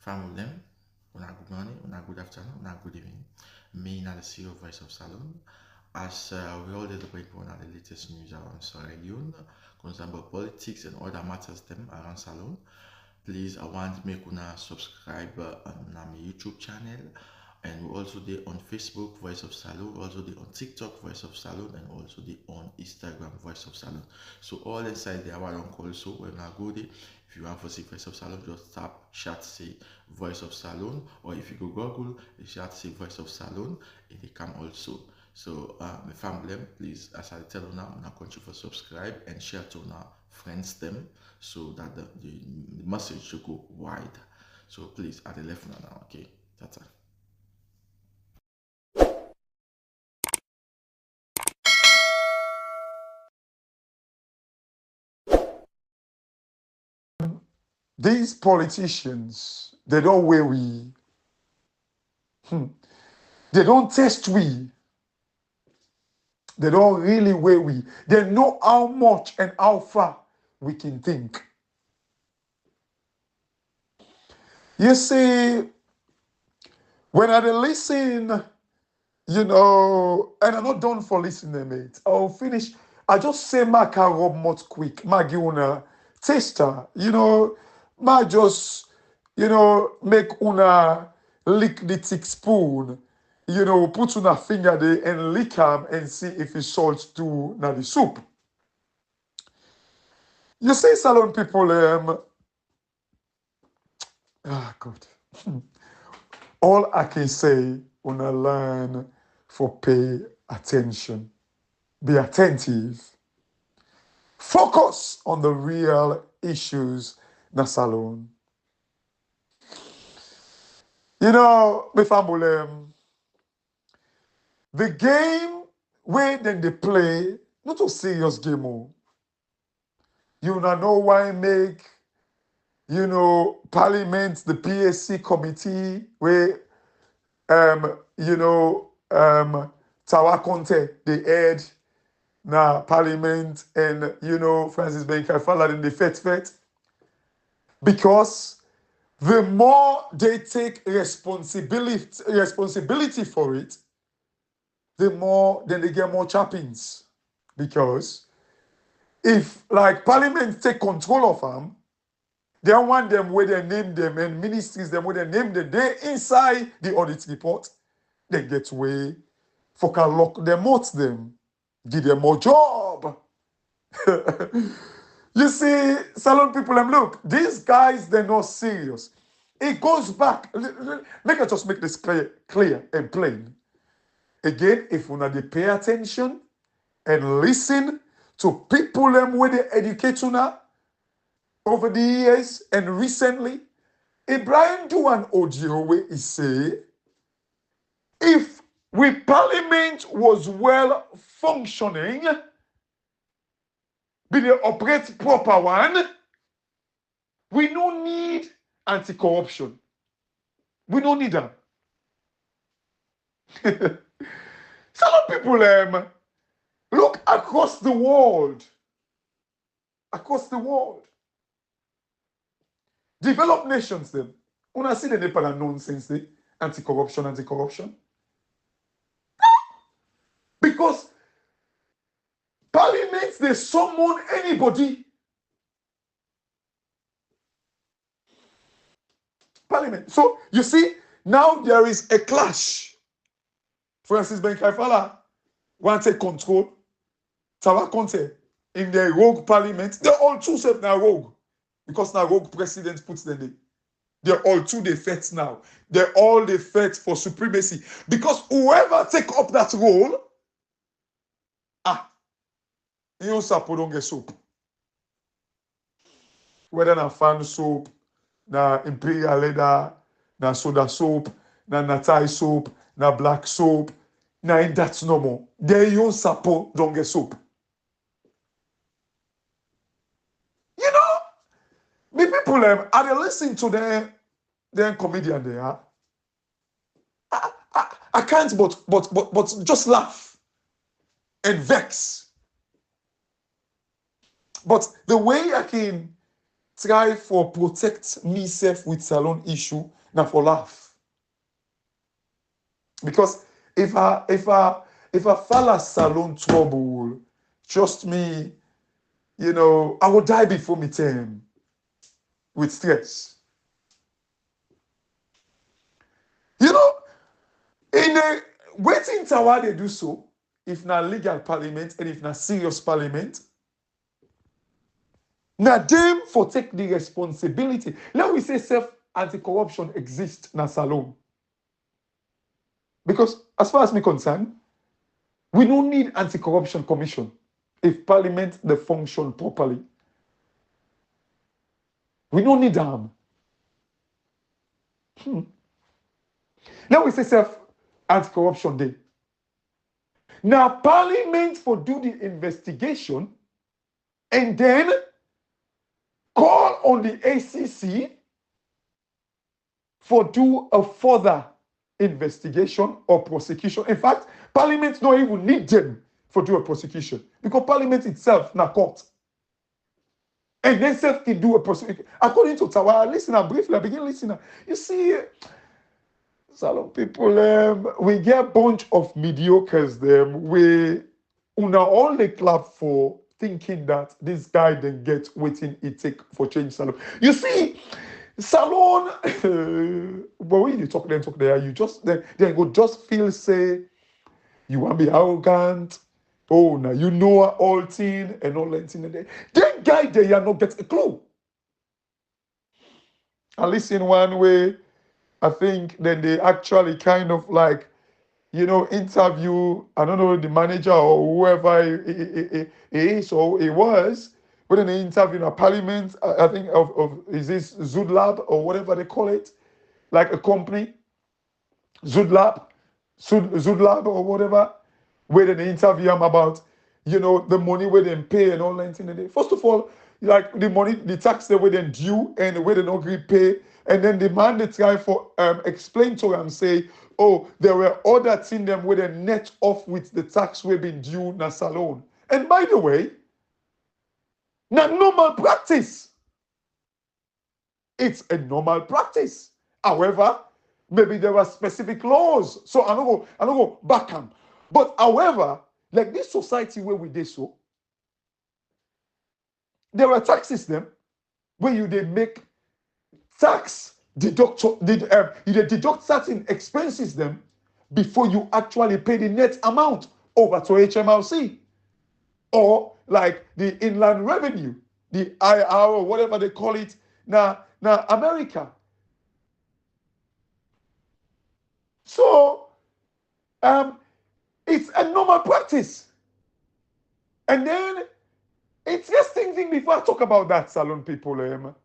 Family them, una good morning, una good afternoon, una good evening. Me, not the CEO of Voice of Salone. As we all did the break on the latest news around Salone, concerning politics and other matters them around Salone. Please, I want to make una subscribe on my YouTube channel. And we also there on Facebook, Voice of Salone, also there on TikTok, Voice of Salone, and also there on Instagram, Voice of Salone. So all inside there, I want to also when I go there, if you want to see Voice of Salone, just tap chat say Voice of Salone, or if you go Google, you chat say Voice of Salone, it will come also. So my family, please, as I tell you now, I'm not going to subscribe and share to now friends them so that the message should go wide. So please, at the left now, okay, that's it. These politicians, they don't weigh we. They don't test we. They don't really weigh we. They know how much and how far we can think. You see, when I listen, and I'm not done for listening, mate. I'll finish. I just say my car much quick. My give una taster, my just, make una lick the thick spoon, put una finger there and lick them and see if it's salt too na the soup. You see, Salone people, God. All I can say, una learn for pay attention. Be attentive. Focus on the real issues na Salone. My family, the game where then they play, not a serious game. You know why make, Parliament, the PSC committee, where, Tawa Conte, the head, na Parliament, and, Francis Benkafala in the fet. Because the more they take responsibility for it, the more then they get more chappings. Because if like Parliament take control of them, they don't want them where they name them and ministries them where they name them. They inside the audit report, they get way for can lock them out them, give them more job. You see, Salone people, look, these guys, they're not serious. It goes back. Let us just make this clear and plain. Again, if we not pay attention and listen to people where they educate now over the years and recently, Ibrahim do an audio where he say, if we parliament was well functioning, be the operate proper one, we don't need anti-corruption. We don't need them. Some people look across the world. Across the world. Developed nations them. When I see the Nepal nonsense, anti-corruption. Because parliaments, they summon anybody. Parliament. So you see, now there is a clash. Francis Benkafala want to take control. Tawa Conte in the rogue parliament. They're all two self now rogue. Because now rogue president puts them there. They're all two the feds now. They're all the feds for supremacy. Because whoever take up that role, you don't get soap. Whether na fan soap, na imperial leather, na soda soap, na natai soap, na black soap, na in that's no more. They use sapo don't get soap. The people are they listening to their comedian there. I can't but just laugh and vex. But the way I can try for protect myself with salon issue now for laugh. Because if I fall a salon trouble, trust me, I will die before me time with stress. In a waiting tower they do so, if not legal parliament and if not serious parliament, now them for take the responsibility. Let we say self anti-corruption exists na Salone. Because as far as me concerned, we don't need anti-corruption commission if parliament they function properly. We don't need them. Let we say self anti-corruption day. Now parliament for do the investigation and then call on the ACC for do a further investigation or prosecution. In fact, Parliament don't even need them for do a prosecution because Parliament itself na court. And then self can do a prosecution. According to Tawa, listener, briefly, I begin listening. You see, Salone people, we get a bunch of mediocres them. We una all they clap for thinking that this guy then get waiting it take for change Salone. You see, Salone, but when you talk there, you just then go just feel say you want to be arrogant. Oh, now you know all thing and all that thing. That guy there, you not get a clue. At least in one way, I think then they actually kind of like, interview, I don't know, the manager or whoever it is or it was, but then they interview in a parliament, I think of is this Zudlab or whatever they call it, like a company, Zudlab or whatever, where they interview them about, the money where they pay and all that thing. First of all, like the money, the tax they where they due and where they not agree pay, and then the man they try for explain to them say, oh, there were other things them where they net off with the tax we been due na Salone. And by the way, na normal practice. It's a normal practice. However, maybe there are specific laws. So I don't go back them. But however, like this society where we did so, there are tax system where they make tax deduct you deduct certain expenses them before you actually pay the net amount over to HMRC or like the inland revenue, the IR or whatever they call it now America. So it's a normal practice. And then it's just thinking before I talk about that, Salone people.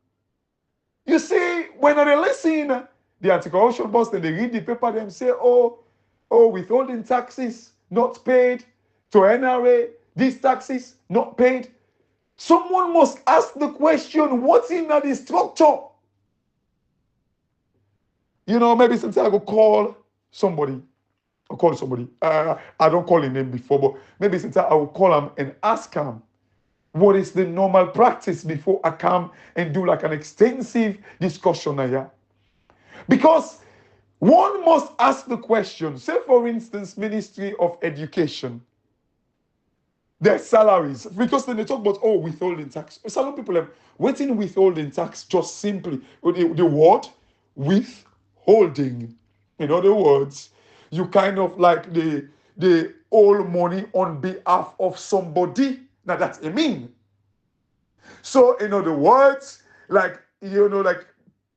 You see, when they listen, the anti-corruption boss, then they read the paper, them say, oh, withholding taxes not paid to NRA, these taxes not paid. Someone must ask the question, what's in the structure? Maybe sometimes I go call somebody. I don't call his name before, but maybe sometimes I will call him and ask him, what is the normal practice before I come and do like an extensive discussion here? Because one must ask the question, say for instance, Ministry of Education, their salaries, because then they talk about, withholding tax. Some people have waiting withholding tax just simply, the word withholding. In other words, you kind of like the old money on behalf of somebody. Now that's a mean. So in other words, like like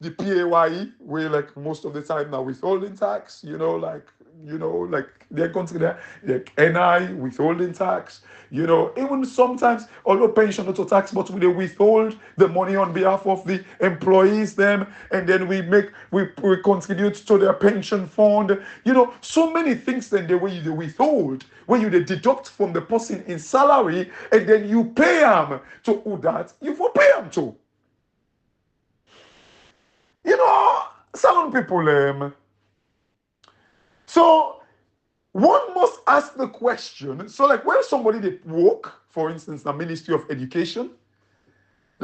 the PAYE, where like most of the time now withholding tax, like they consider like NI withholding tax, even sometimes although pension auto tax, but they withhold the money on behalf of the employees them, and then we contribute to their pension fund, so many things then the way you withhold, when you deduct from the person in salary, and then you pay them to who that you will pay them to. Salone people. So one must ask the question. So like when somebody they work, for instance, the Ministry of Education,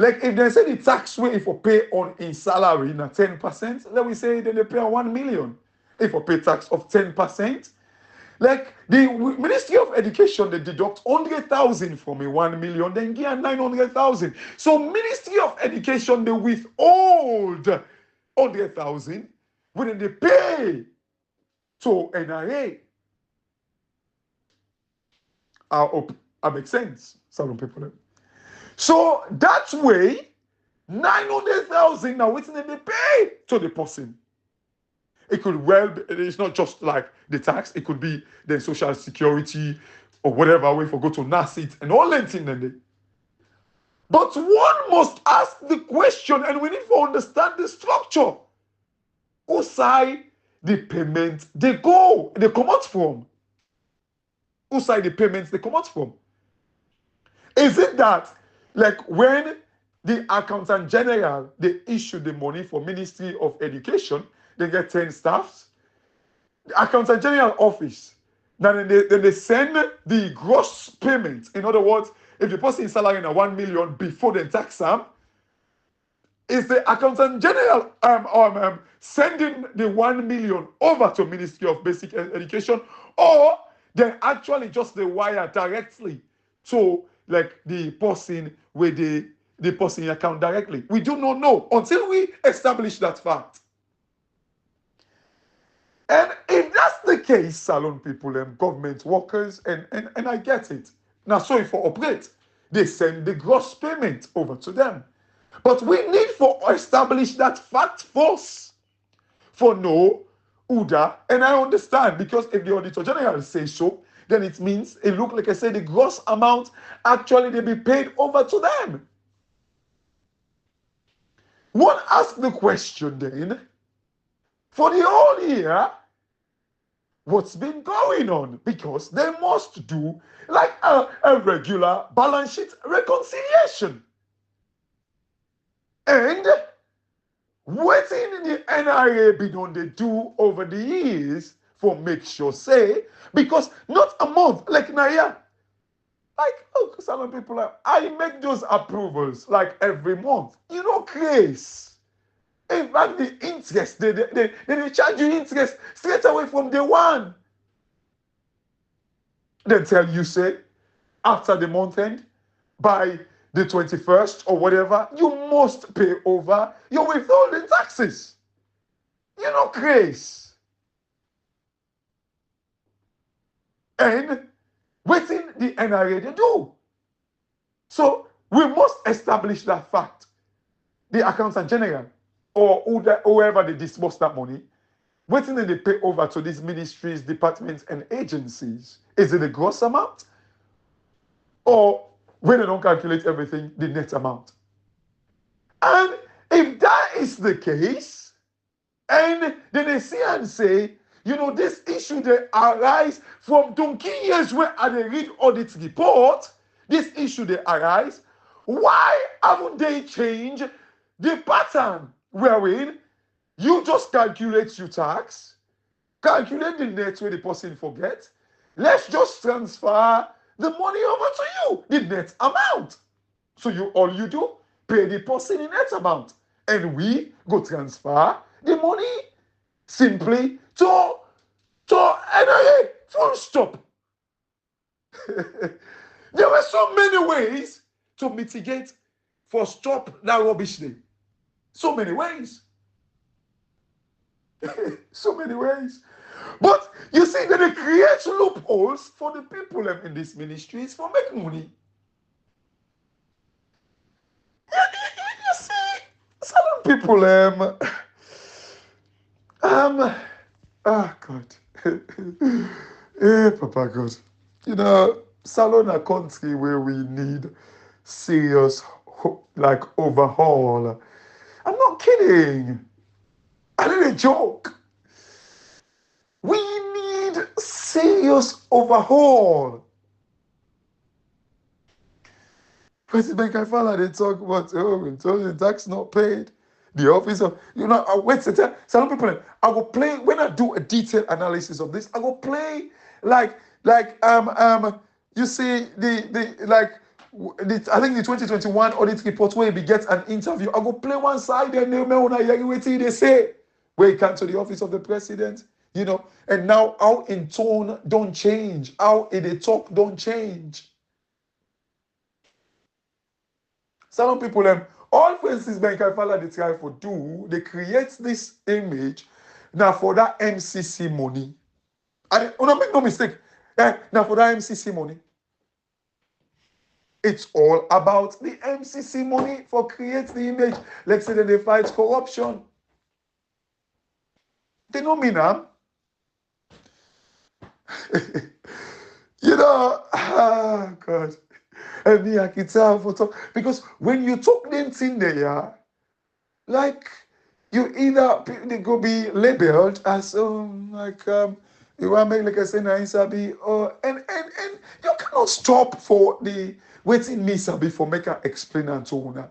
Like if they say the tax rate if you pay on in salary na 10%, let me say then they pay 1 million. If you pay tax of 10%, like the Ministry of Education, they deduct 100,000 from a 1 million, then give 900,000. So Ministry of Education, they withhold 100,000 when they pay to NRA. I hope that makes sense, Salone people. So that way, 900,000 now waiting they pay to the person. It could well be, it's not just like the tax, it could be the social security or whatever way for go to NASIT and all that thing. But one must ask the question, and we need to understand the structure. Who side the payment they come out from? Who side the payments they come out from? Is it that like when the accountant general they issue the money for Ministry of Education, they get 10 staffs. The accountant general office, then they send the gross payment. In other words, if the person is salary na 1 million before the tax sum, is the accountant general sending the 1 million over to Ministry of Basic Education, or they actually just the wire directly to like the person with the person account directly? We do not know until we establish that fact. And if that's the case, Salone people and government workers, and I get it. Now, so if for operate, they send the gross payment over to them. But we need to establish that fact first. For no, Uda, and I understand, because if the Auditor General says so, then it means it look like I said the gross amount actually they be paid over to them. One asks the question then, for the whole year, what's been going on? Because they must do like a regular balance sheet reconciliation. And what in the NRA been on they do over the years for make sure say, because not a month, like Naya, like, oh, some people, I make those approvals like every month. You know, Chris. In fact, the interest, they charge you interest straight away from day one. They tell you, say, after the month end, by the 21st or whatever, you must pay over your withholding taxes. You know, Grace. And within the NRA, they do. So we must establish that fact. The accountant general or whoever they disburse that money, waiting they pay over to these ministries, departments, and agencies. Is it the gross amount? Or when they don't calculate everything, the net amount? And if that is the case, and then they see and say, you know, this issue they arise from donkey years where they read audit report, this issue they arise, why haven't they changed the pattern wherein you just calculate your tax, calculate the net where the person forget, let's just transfer the money over to you, the net amount. So all you do, pay the person the net amount. And we go transfer the money simply to NIA, full stop. There were so many ways to mitigate for stop that rubbish thing. So many ways. So many ways. But you see that they create loopholes for the people in these ministries for making money. You see, some people ah God. Papa God. You know, Salone a country where we need serious like overhaul. I'm not kidding. I didn't joke. We need serious overhaul. President Kaifala, they talk about, the tax not paid. The office of, wait a second. Some people, I will play, when I do a detailed analysis of this, I will play like, you see, like, I think the 2021 audit report where he get an interview. I go play one side and they say where he come to the office of the president, you know, and now how in tone don't change, how in the talk don't change. Some people, all Francis Benkafala they try for do, they create this image now for that MCC money. And make no mistake, now for that MCC money. It's all about the MCC money for create the image. Let's say that they fight corruption. They know me now. You know, God. And me, I can tell for talk. Because when you talk them thing there, like, you either, they go be labeled as, you want to make like I say, nice, or, and you cannot stop for the waiting me, sabi, for make her explain and to una.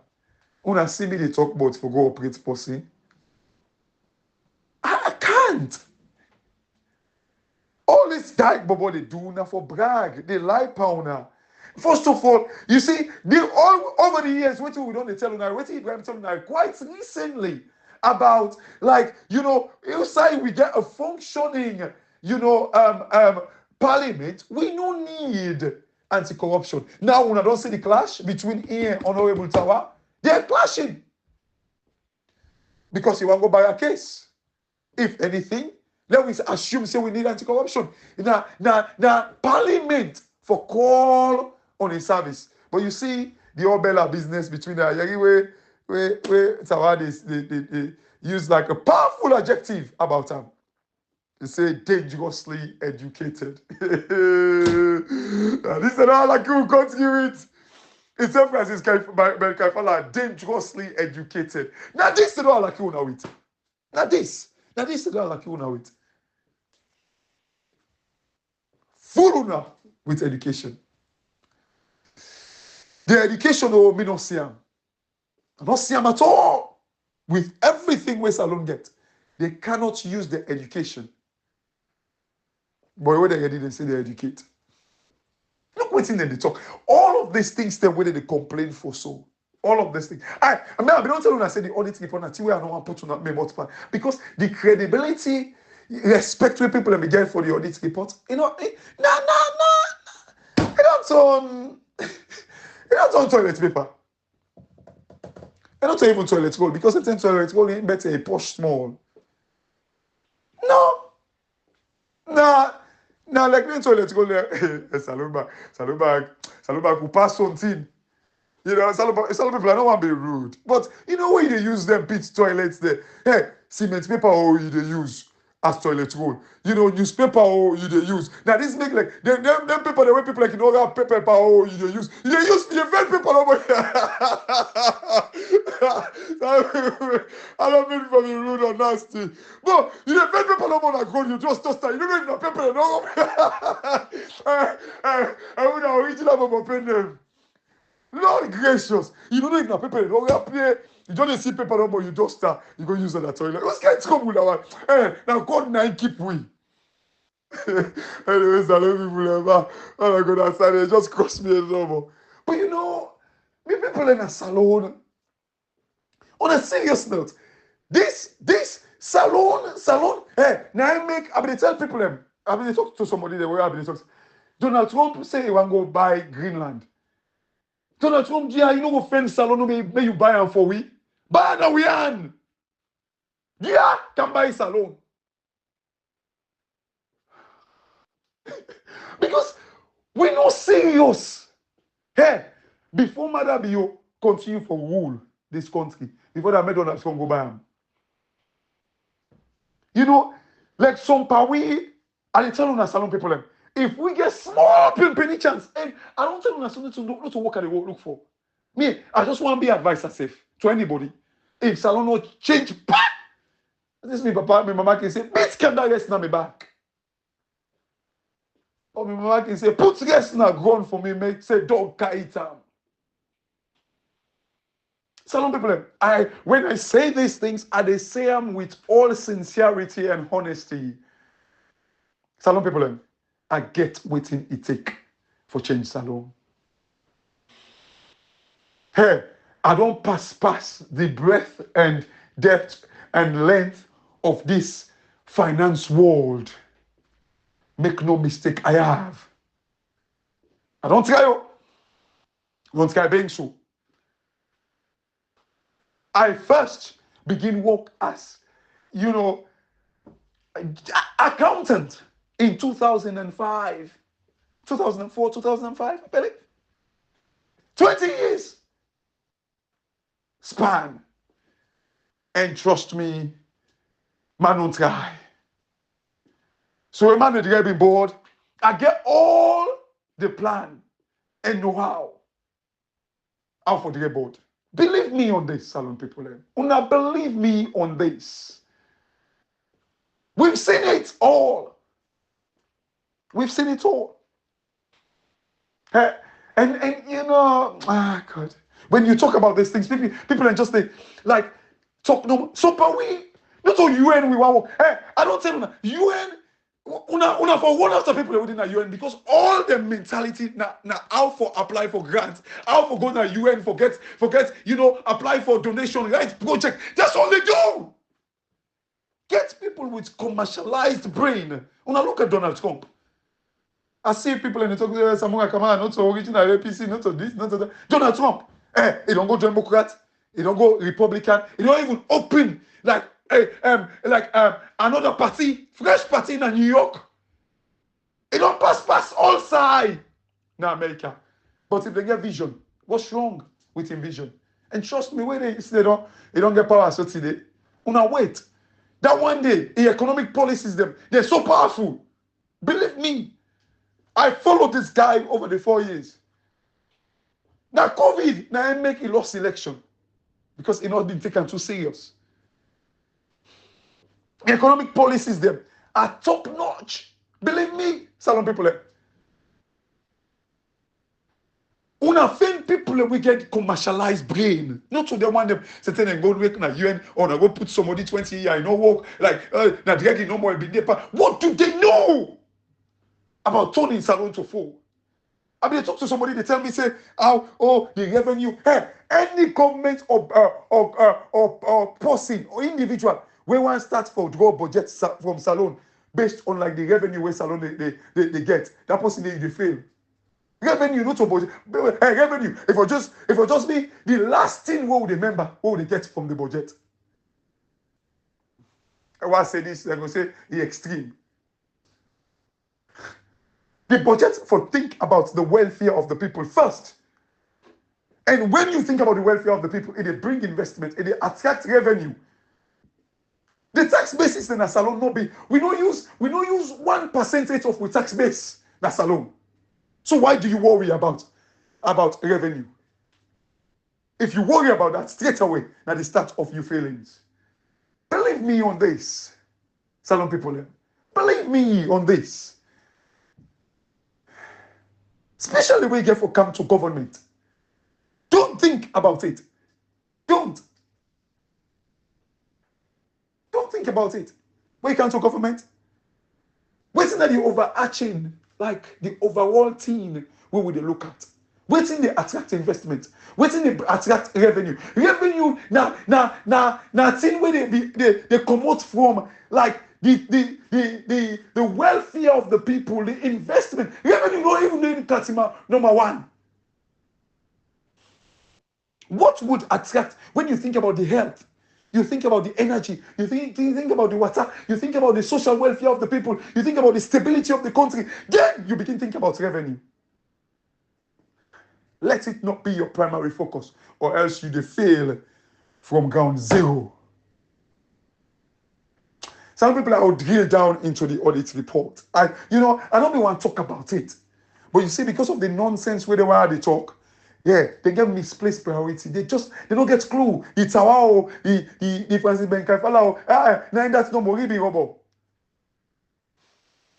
Una see me, they talk about for go operate pussy. I can't. All this dyke bobo they do now for brag. They lie powder. First of all, you see, they all over the years, what we don't tell you, what Ibrahim tell you quite recently about, like, you know, inside we get a functioning, you know, parliament, we no need anti-corruption. Now, when I don't see the clash between Ian and Honorable Tawa, they're clashing. Because you want to go by a case. If anything, let me assume say we need anti-corruption. Now, parliament for call on a service. But you see the Obella business between the Yagi where they use like a powerful adjective about them. They say dangerously educated. Now, this is all like you can't give it. It's San Francisco dangerously educated. Now this is all like you know it. Now this is all like you know it. Full enough with education. The education will me not see them. Not see them at all. With everything we Salone get, they cannot use the education. But when they say they educate. Look what's in there they talk. All of these things that whether they complain for so. All of these things. I don't tell you I say the audit report until we are not put on me multiple. Because the credibility, respect where people get for the audit report, you know, it don't on toilet paper. It don't even toilet roll because it's in toilet roll, it better a posh small. No. Now, like me toilet roll there, Salone who pass something. You know, some people I don't want to be rude. But you know when they use them pit toilets there. Hey, cement paper or you they use as toilet roll. You know, newspaper or you they use. Now this make like them paper the way people like you know that paper or you they use. You use the vet paper over here. I don't mean for be rude or nasty. But you the vet paper over like gold, you just toss that. You don't know if the paper no. I would have original about pen them. Lord gracious, you don't know if the paper is not play. You don't see paper no more, you just start, you go use the toilet. What's going to come with that one? Hey, now God 9 keep we. Anyways, I love people ever. Oh my God, they just cross me a number. But you know, me people in a salon. On a serious note, this salon, hey, now I mean tell people them. I mean talk to somebody there where I mean talk. Donald Trump say he want to go buy Greenland. Donald Trump, yeah, you know go fence Salone, may you buy them for we. Buy now we on. Yeah, can buy Salone. Because we not serious. Hey, before Mother Bio continue for rule this country, before that Donald Trump go buy them. You know, like some power, I tell you Salone people them. If we get small penny chance, and I don't tell you something not to work at the work look for. Me, I just want to be advisor safe to anybody. If Salone not change, this me papa, my mama can say, bitch can that rest now me back. Or my mama can say, put rest now ground for me, make say dog kite am. Salone people, when I say these things, I say them with all sincerity and honesty. Salone people, I get waiting it take for change Salone. Hey, I don't pass the breadth and depth and length of this finance world. Make no mistake, I have. I don't try you. Don't try being so. I first begin work as, accountant in 2005, 2004, 2005, I believe. 20 years span. And trust me, man don't try. So a man is getting bored. I get all the plan and know how for the get bored. Believe me on this, Salone people. Una believe me on this. We've seen it all. We've seen it all. And God. When you talk about these things, people are just like talk no. So but we not all UN we want. I don't tell you UN. Una for one after people within the UN because all the mentality now how for apply for grants, how for go to UN forget apply for donation rights project. That's all they do. Get people with commercialized brain. Una look at Donald Trump. I see people in the talk Samora Kamara, not so original APC, not so this, not so that. Donald Trump, he don't go Democrat, he don't go Republican, he don't even open like another party, fresh party in New York. He don't pass all side in America. But if they get vision, what's wrong with him vision? And trust me, when they don't get power so today. Una wait. That one day, the economic policies they're so powerful. Believe me. I followed this guy over the 4 years. Now COVID, now I make a lost election because it not been taken too serious. The economic policies them are top notch. Believe me, Salone people. Una find people we get commercialized brain. Not to the one them certain and go work na UN or na go put somebody 20 years in no work like na drag no more be there. What do they know about turning Salone to fool? I mean, talk to somebody, they tell me, say, the revenue. Hey, any government or person or individual, we want to start for draw budget from Salone based on like the revenue where Salone they get. That person they fail. Revenue, not to budget. Hey, revenue. If it just be the last thing what would they remember, what would they get from the budget? I want to say this, I'm going to say the extreme. The budget for think about the welfare of the people first. And when you think about the welfare of the people, it bring investment, it attract revenue. The tax basis in a Salone not be. We don't use 1% of the tax base in a Salone. So why do you worry about revenue? If you worry about that straight away, at the start of your failings. Believe me on this, Salone people. Believe me on this. Especially when you get for come to government. Don't think about it. Don't think about it. When you come to government, waiting at the overarching, like the overall thing, where would they look at? Waiting they attract investment. Waiting they attract revenue. Revenue now thing where they come out from like the welfare of the people, the investment. Revenue not even in Katima, number one. What would attract when you think about the health? You think about the energy, you think about the water, you think about the social welfare of the people, you think about the stability of the country, then you begin to think about revenue. Let it not be your primary focus, or else you fail from ground zero. Some people I will drill down into the audit report. I don't want to talk about it. But you see, because of the nonsense where they talk, they get misplaced priority. They don't get clue. It's our the Francis Ben Kaifala. That's no more ribi robo.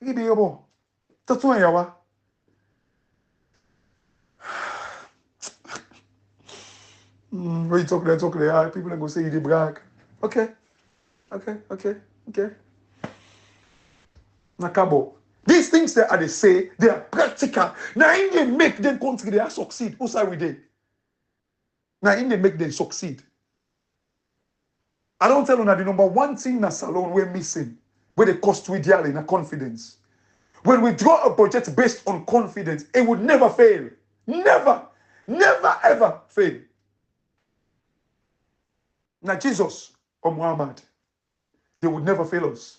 Ribi robo. That's one yawa. When you talk there, people are going to say you did brag. Okay. Nakabo. These things that they say, they are practical. Now, in they make them country, they are succeed. Who's are we there? Now, in they make them succeed. I don't tell you that the number one thing that Salone we're missing, where the cost we deal in a confidence. When we draw a budget based on confidence, it would never fail. Never, never, ever fail. Now, Jesus or Muhammad, they would never fail us.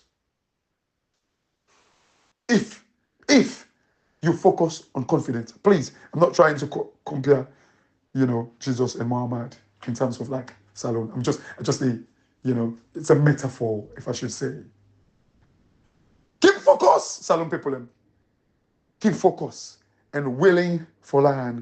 If you focus on confidence. Please, I'm not trying to compare, Jesus and Muhammad in terms of like Salone. I'm just it's a metaphor, if I should say. Keep focus, Salone people. Keep focus and willing for land.